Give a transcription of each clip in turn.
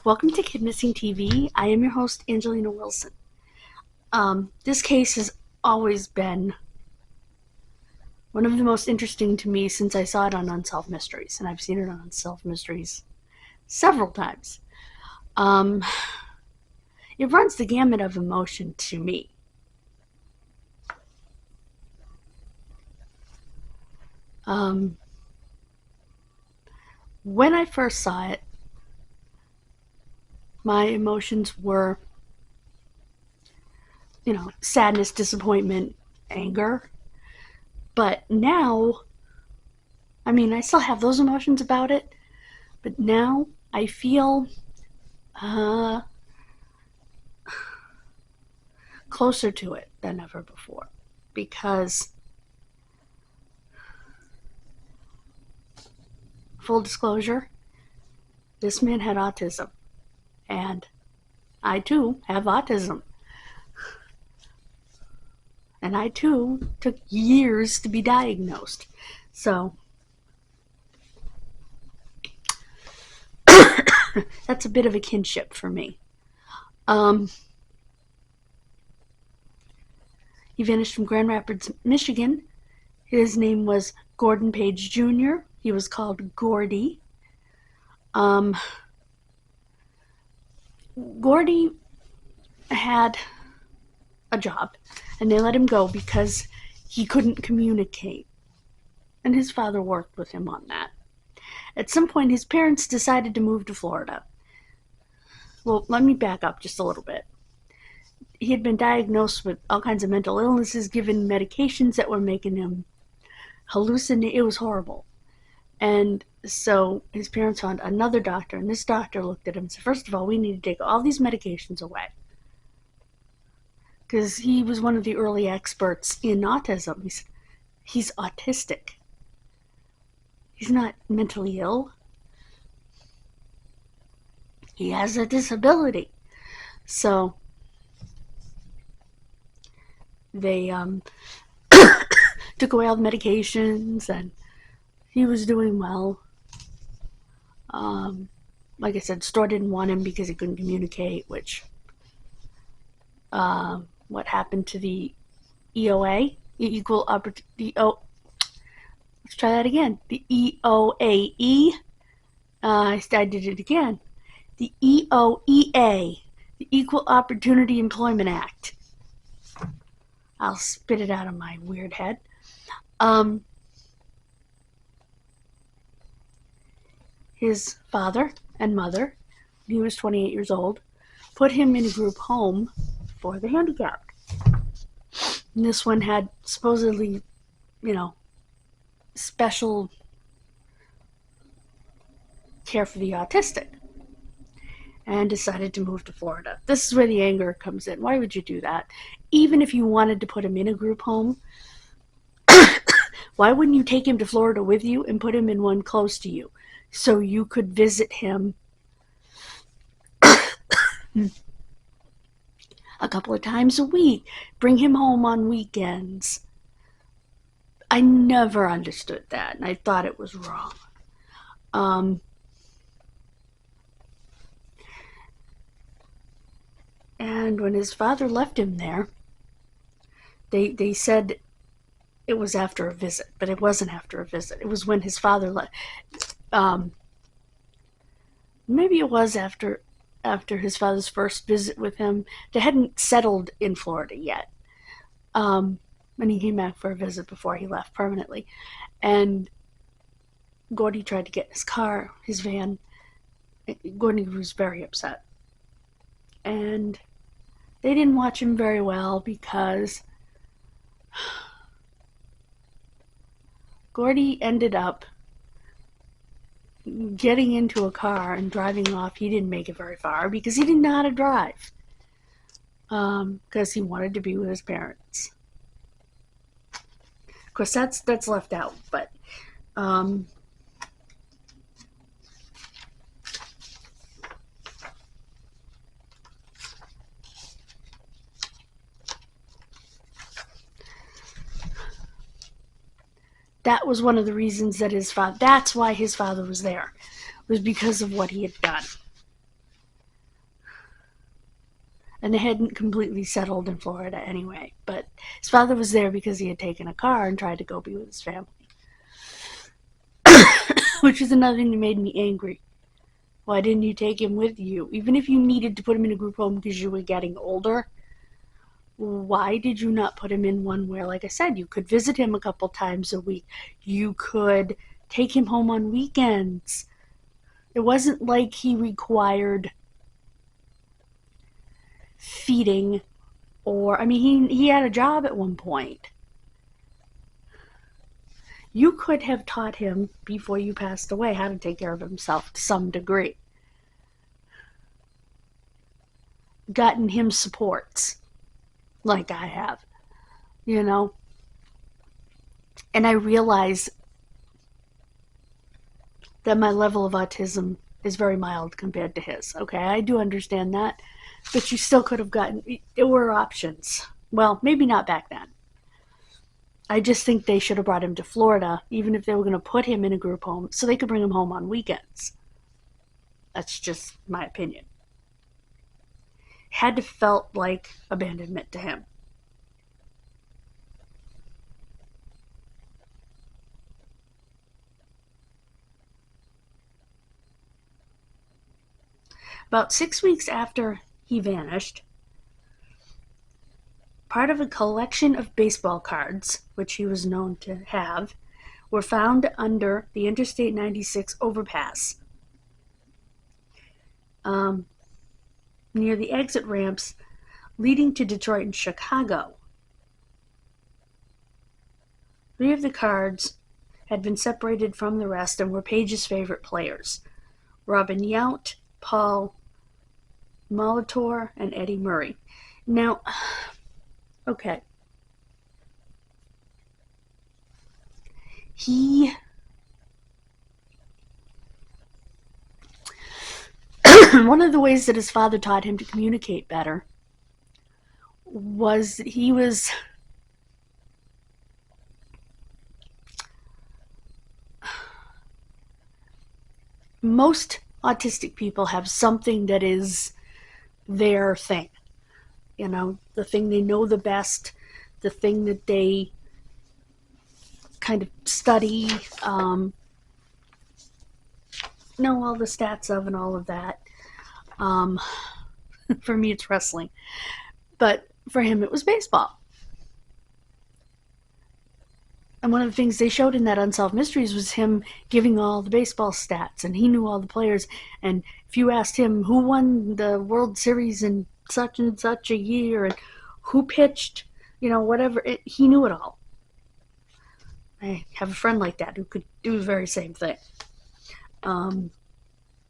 Welcome to Kidmissing TV. I am your host, Angelina Wilson. This case has always been one of the most interesting to me since I saw it on Unsolved Mysteries, and I've seen it on Unsolved Mysteries several times. It runs the gamut of emotion to me. When I first saw it, my emotions were, sadness, disappointment, anger. But now, I still have those emotions about it, but now I feel closer to it than ever before. Because, full disclosure, this man had autism. And I too have autism. And I too took years to be diagnosed. So that's a bit of a kinship for me. He vanished from Grand Rapids, Michigan. His name was Gordon Page Jr. He was called Gordie. Gordie had a job, and they let him go because he couldn't communicate. And his father worked with him on that. At some point, his parents decided to move to Florida. Well, let me back up just a little bit. He had been diagnosed with all kinds of mental illnesses, given medications that were making him hallucinate. It was horrible. And so his parents found another doctor, and this doctor looked at him and said, first of all, we need to take all these medications away. Because he was one of the early experts in autism. He said, he's autistic. He's not mentally ill. He has a disability. So they took away all the medications, and he was doing well. Like I said, store didn't want him because he couldn't communicate, which, what happened to the EOA? Equal Opportunity, let's try that again. The EOAE, I did it again. The EOEA, the Equal Opportunity Employment Act. I'll spit it out of my weird head. His father and mother, when he was 28 years old, put him in a group home for the handicapped. And this one had supposedly, special care for the autistic, and decided to move to Florida. This is where the anger comes in. Why would you do that? Even if you wanted to put him in a group home, why wouldn't you take him to Florida with you and put him in one close to you so you could visit him a couple of times a week, bring him home on weekends? I never understood that, and I thought it was wrong. And when his father left him there, they said it was after a visit, but it wasn't after a visit. It was when his father left. Maybe it was after his father's first visit with him. They hadn't settled in Florida yet. And he came back for a visit before he left permanently. And Gordie tried to get in his car, his van. Gordie was very upset. And they didn't watch him very well because Gordie ended up getting into a car and driving off. He didn't make it very far because he didn't know how to drive. Because he wanted to be with his parents. Of course, that's left out, but that was one of the reasons that that's why his father was there, was because of what he had done. And they hadn't completely settled in Florida anyway. But his father was there because he had taken a car and tried to go be with his family. Which is another thing that made me angry. Why didn't you take him with you? Even if you needed to put him in a group home because you were getting older, why did you not put him in one where, like I said, you could visit him a couple times a week? You could take him home on weekends. It wasn't like he required feeding or, I mean, he had a job at one point. You could have taught him before you passed away how to take care of himself to some degree. Gotten him supports like I have, you know? And I realize that my level of autism is very mild compared to his. Okay, I do understand that. But you still could have gotten, there were options. Well, maybe not back then. I just think they should have brought him to Florida, even if they were going to put him in a group home, so they could bring him home on weekends. That's just my opinion. Had to felt like abandonment to him. About 6 weeks after he vanished, part of a collection of baseball cards, which he was known to have, were found under the Interstate 96 overpass near the exit ramps leading to Detroit and Chicago. 3 of the cards had been separated from the rest and were Page's favorite players: Robin Yount, Paul Molitor, and Eddie Murray. Now, okay. One of the ways that his father taught him to communicate better was that he was most autistic people have something that is their thing. You know, the thing they know the best, the thing that they kind of study, know all the stats of and all of that. For me, it's wrestling. But for him, it was baseball. And one of the things they showed in that Unsolved Mysteries was him giving all the baseball stats, and he knew all the players. And if you asked him who won the World Series in such and such a year, and who pitched, you know, whatever, he knew it all. I have a friend like that who could do the very same thing.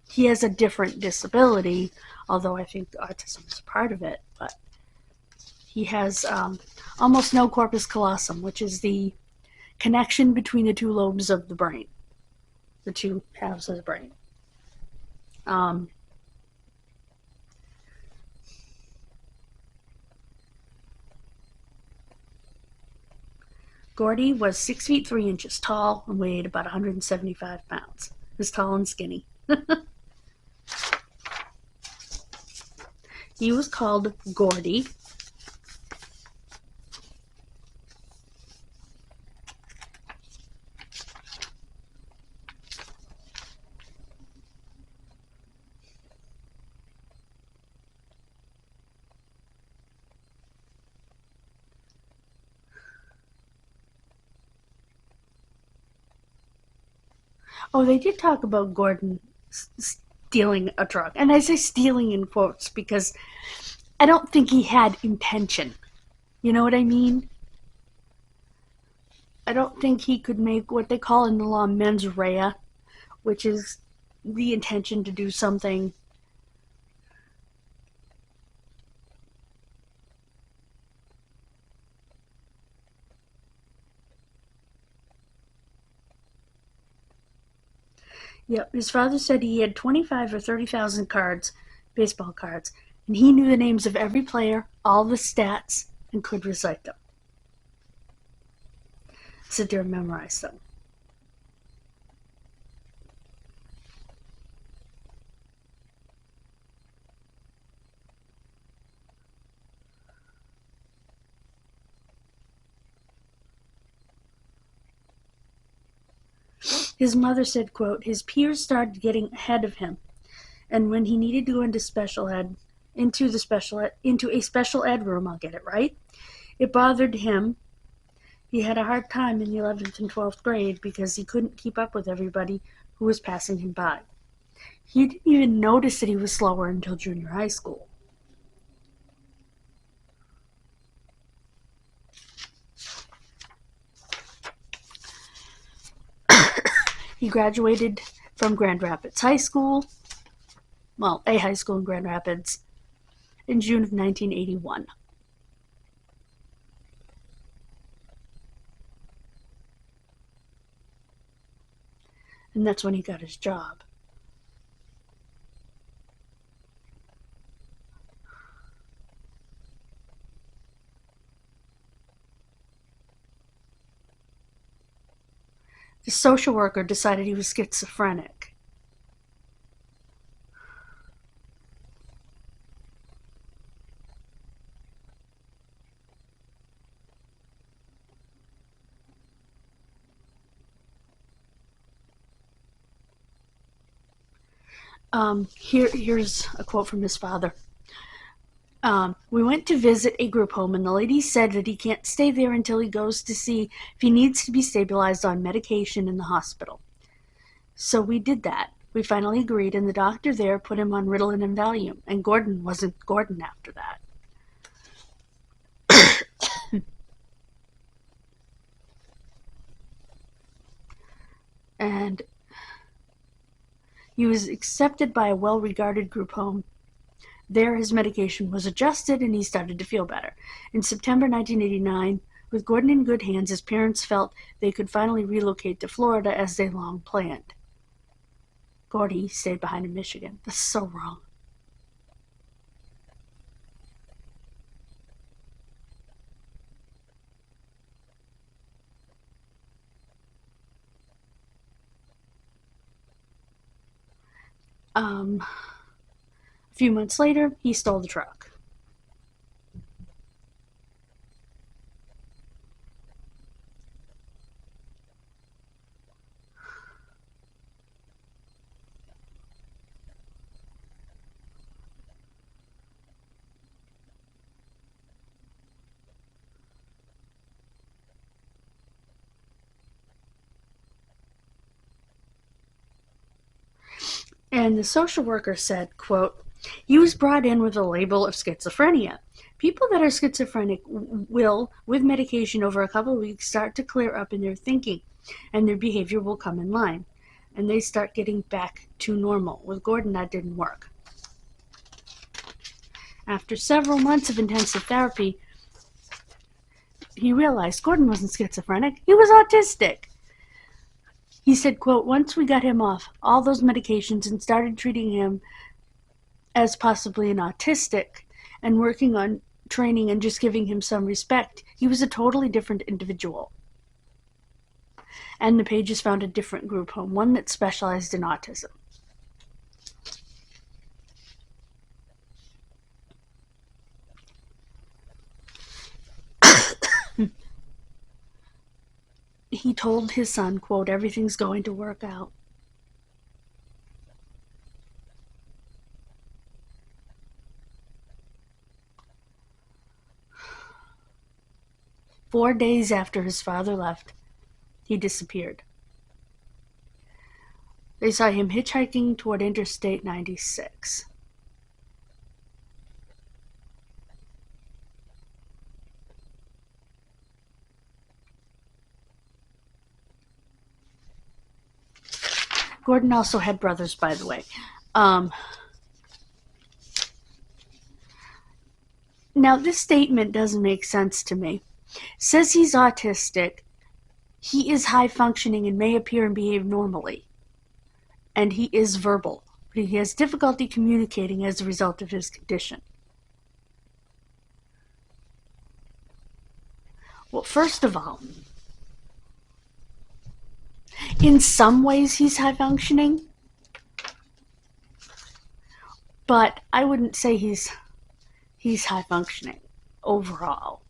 He has a different disability, although I think autism is a part of it, but he has almost no corpus callosum, which is the connection between the 2 lobes of the brain, the 2 halves of the brain. Gordie was 6 feet 3 inches tall and weighed about 175 pounds. He was tall and skinny. He was called Gordie. Oh, they did talk about Gordon stealing a truck. And I say stealing in quotes because I don't think he had intention. You know what I mean? I don't think he could make what they call in the law mens rea, which is the intention to do something. Yep, his father said he had 25 or 30,000 cards, baseball cards, and he knew the names of every player, all the stats, and could recite them. Sit there and memorize them. His mother said, quote, his peers started getting ahead of him, and when he needed to go into a special ed room, I'll get it right, it bothered him. He had a hard time in the 11th and 12th grade because he couldn't keep up with everybody who was passing him by. He didn't even notice that he was slower until junior high school. He graduated from Grand Rapids High School, a high school in Grand Rapids, in June of 1981. And that's when he got his job. The social worker decided he was schizophrenic. Here's a quote from his father. We went to visit a group home, and the lady said that he can't stay there until he goes to see if he needs to be stabilized on medication in the hospital. So we did that. We finally agreed, and the doctor there put him on Ritalin and Valium, and Gordon wasn't Gordon after that. And he was accepted by a well-regarded group home. There, his medication was adjusted, and he started to feel better. In September 1989, with Gordon in good hands, his parents felt they could finally relocate to Florida as they long planned. Gordie stayed behind in Michigan. That's so wrong. A few months later, he stole the truck. And the social worker said, quote, he was brought in with a label of schizophrenia. People that are schizophrenic will, with medication over a couple of weeks, start to clear up in their thinking, and their behavior will come in line, and they start getting back to normal. With Gordon, that didn't work. After several months of intensive therapy, he realized Gordon wasn't schizophrenic, he was autistic. He said, quote, once we got him off all those medications and started treating him as possibly an autistic and working on training and just giving him some respect, he was a totally different individual. And the Pages found a different group home, one that specialized in autism. He told his son, quote, everything's going to work out. Four days after his father left, he disappeared. They saw him hitchhiking toward Interstate 96. Gordon also had brothers, by the way. Now, this statement doesn't make sense to me. It says he's autistic. He is high-functioning and may appear and behave normally. And he is verbal, but he has difficulty communicating as a result of his condition. Well, first of all, in some ways he's high-functioning, but I wouldn't say he's high-functioning overall.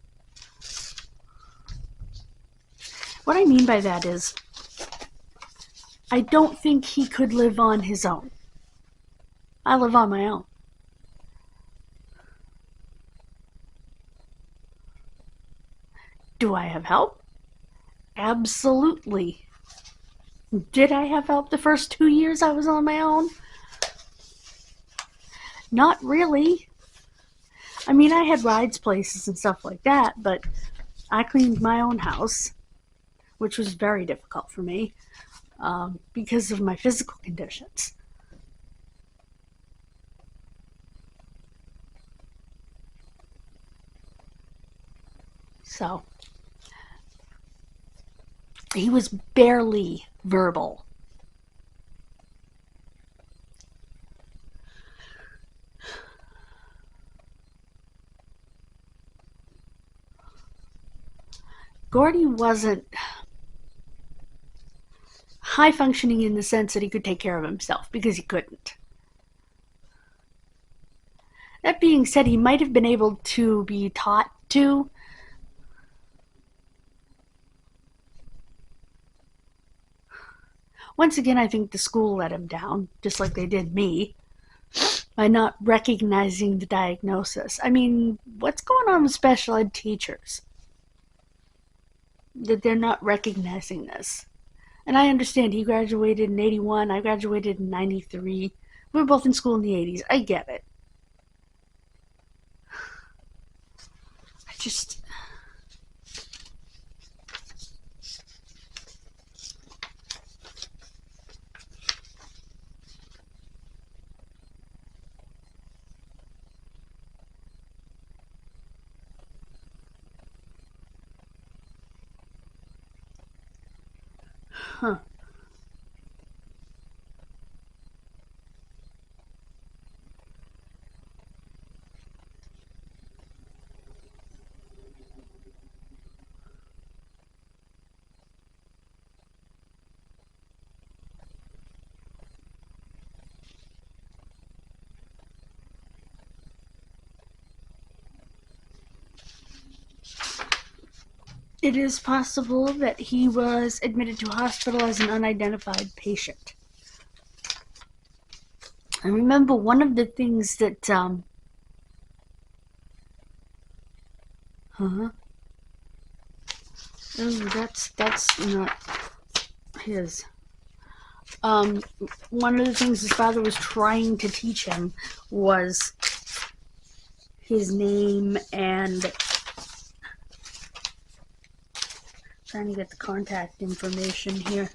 What I mean by that is, I don't think he could live on his own. I live on my own. Do I have help? Absolutely. Did I have help the first 2 years I was on my own? Not really. I mean, I had rides places and stuff like that, but I cleaned my own house, which was very difficult for me because of my physical conditions. So, he was barely verbal. Gordie wasn't high functioning in the sense that he could take care of himself, because he couldn't. That being said, he might have been able to be taught to. Once again, I think the school let him down, just like they did me, by not recognizing the diagnosis. I mean, what's going on with special ed teachers? That they're not recognizing this. And I understand he graduated in 81, I graduated in 93. We were both in school in the 80s. I get it. I just... Huh. It is possible that he was admitted to hospital as an unidentified patient. I remember one of the things that, Oh, that's not his. One of the things his father was trying to teach him was his name and trying to get the contact information here.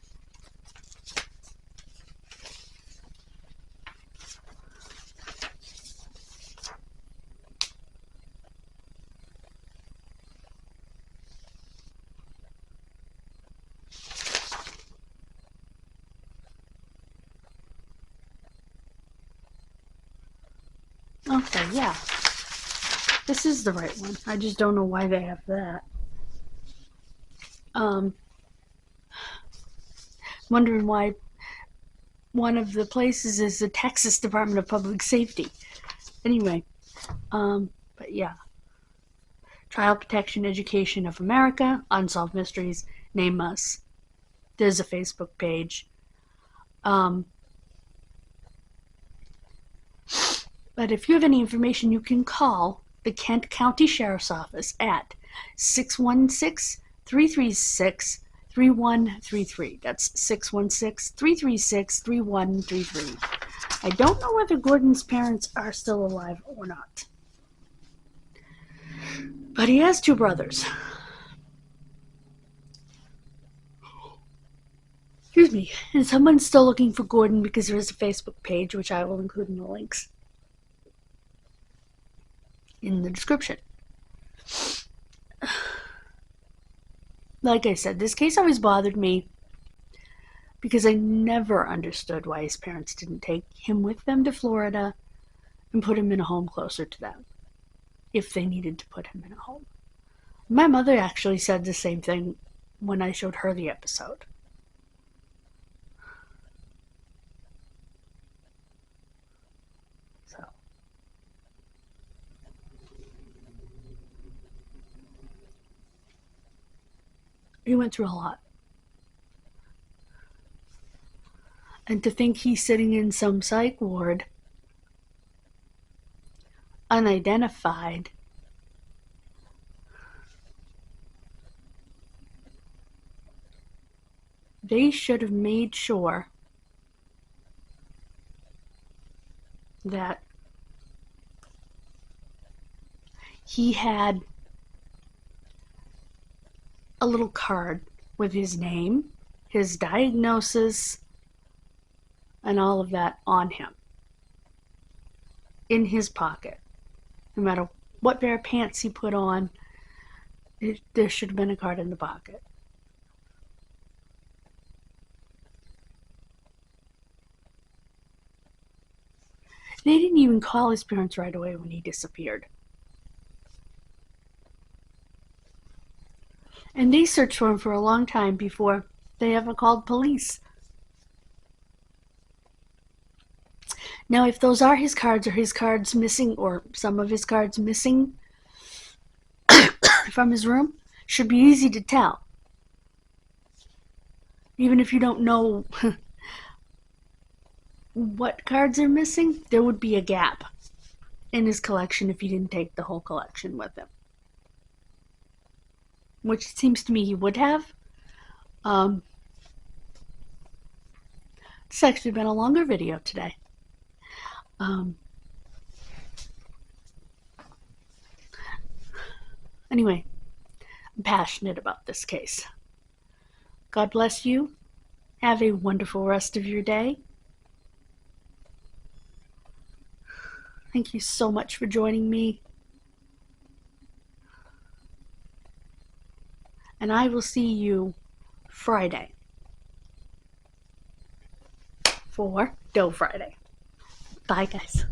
Okay, yeah. This is the right one. I just don't know why they have that. Wondering why one of the places is the Texas Department of Public Safety. Anyway, but yeah. Child Protection Education of America, Unsolved Mysteries, name us. There's a Facebook page. But if you have any information, you can call the Kent County Sheriff's Office at 616-336-3133. That's 616-336-3133. I don't know whether Gordon's parents are still alive or not. But he has two brothers. Excuse me. And someone's still looking for Gordon because there is a Facebook page, which I will include in the links in the description. Like I said, this case always bothered me because I never understood why his parents didn't take him with them to Florida and put him in a home closer to them, if they needed to put him in a home. My mother actually said the same thing when I showed her the episode. So. He went through a lot. And to think he's sitting in some psych ward, unidentified, they should have made sure that he had a little card with his name, his diagnosis, and all of that on him in his pocket. No matter what pair of pants he put on, there should have been a card in the pocket. They didn't even call his parents right away when he disappeared. And they searched for him for a long time before they ever called police. Now, if those are his cards, or his cards missing, or some of his cards missing from his room, should be easy to tell. Even if you don't know what cards are missing, there would be a gap in his collection if he didn't take the whole collection with him. Which it seems to me he would have. It's actually been a longer video today. Anyway, I'm passionate about this case. God bless you. Have a wonderful rest of your day. Thank you so much for joining me. And I will see you Friday for Dough Friday. Bye, guys.